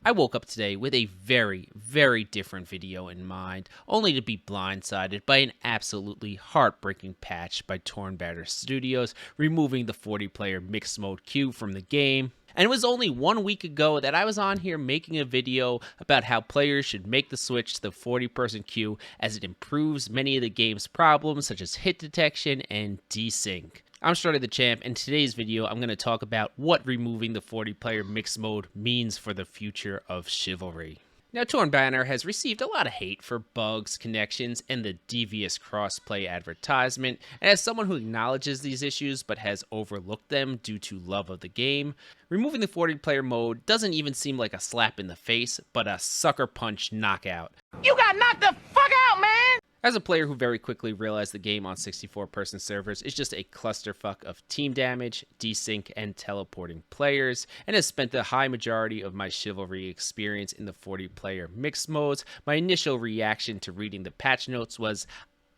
I woke up today with a very, very different video in mind, only to be blindsided by an absolutely heartbreaking patch by Torn Banner Studios, removing the 40-player mixed mode queue from the game. And it was only 1 week ago that I was on here making a video about how players should make the switch to the 40-person queue as it improves many of the game's problems such as hit detection and desync. I'm Shredder the Champ, and in today's video I'm going to talk about what removing the 40-player mixed mode means for the future of Chivalry. Now, Torn Banner has received a lot of hate for bugs, connections, and the devious crossplay advertisement, and as someone who acknowledges these issues but has overlooked them due to love of the game, removing the 40-player mode doesn't even seem like a slap in the face, but a sucker punch knockout. You got knocked the fuck out, man! As a player who very quickly realized the game on 64-person servers is just a clusterfuck of team damage, desync, and teleporting players, and has spent the high majority of my Chivalry experience in the 40-player mixed modes, my initial reaction to reading the patch notes was,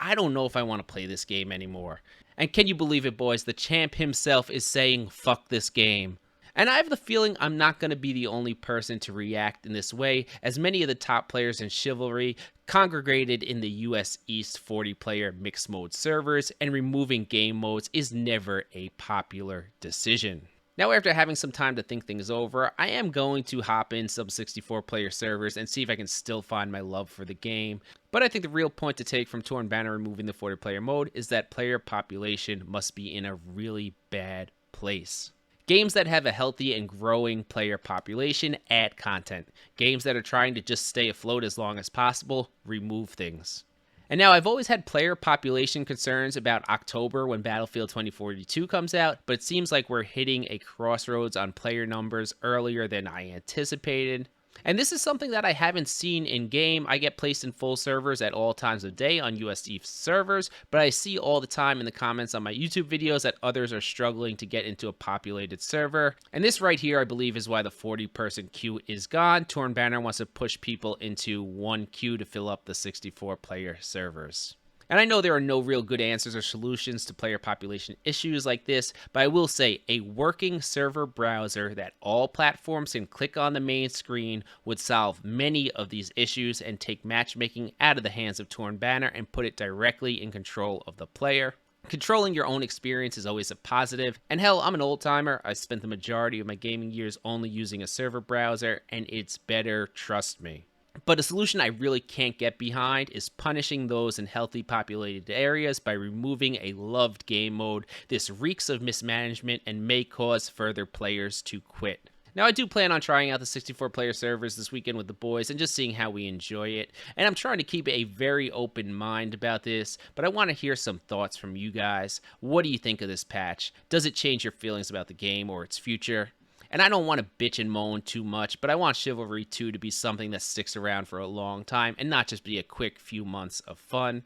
I don't know if I want to play this game anymore. And can you believe it, boys? The champ himself is saying, fuck this game. And I have the feeling I'm not going to be the only person to react in this way, as many of the top players in Chivalry congregated in the US East 40-player mixed mode servers, and removing game modes is never a popular decision. Now, after having some time to think things over, I am going to hop in some 64-player servers and see if I can still find my love for the game. But I think the real point to take from Torn Banner removing the 40-player mode is that player population must be in a really bad place. Games that have a healthy and growing player population add content. Games that are trying to just stay afloat as long as possible remove things. And now, I've always had player population concerns about October when Battlefield 2042 comes out, but it seems like we're hitting a crossroads on player numbers earlier than I anticipated. And this is something that I haven't seen in game. I get placed in full servers at all times of day on US East servers, but I see all the time in the comments on my YouTube videos that others are struggling to get into a populated server. And this right here, I believe, is why the 40-person queue is gone. Torn Banner wants to push people into one queue to fill up the 64-player servers. And I know there are no real good answers or solutions to player population issues like this, but I will say a working server browser that all platforms can click on the main screen would solve many of these issues and take matchmaking out of the hands of Torn Banner and put it directly in control of the player. Controlling your own experience is always a positive, and hell, I'm an old timer. I spent the majority of my gaming years only using a server browser, and it's better, trust me. But a solution I really can't get behind is punishing those in healthy populated areas by removing a loved game mode. This reeks of mismanagement and may cause further players to quit. Now, I do plan on trying out the 64-player servers this weekend with the boys and just seeing how we enjoy it. And I'm trying to keep a very open mind about this, but I want to hear some thoughts from you guys. What do you think of this patch? Does it change your feelings about the game or its future? And I don't want to bitch and moan too much, but I want Chivalry 2 to be something that sticks around for a long time and not just be a quick few months of fun.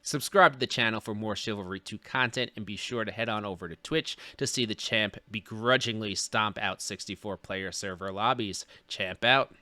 Subscribe to the channel for more Chivalry 2 content, and be sure to head on over to Twitch to see the champ begrudgingly stomp out 64-player server lobbies. Champ out.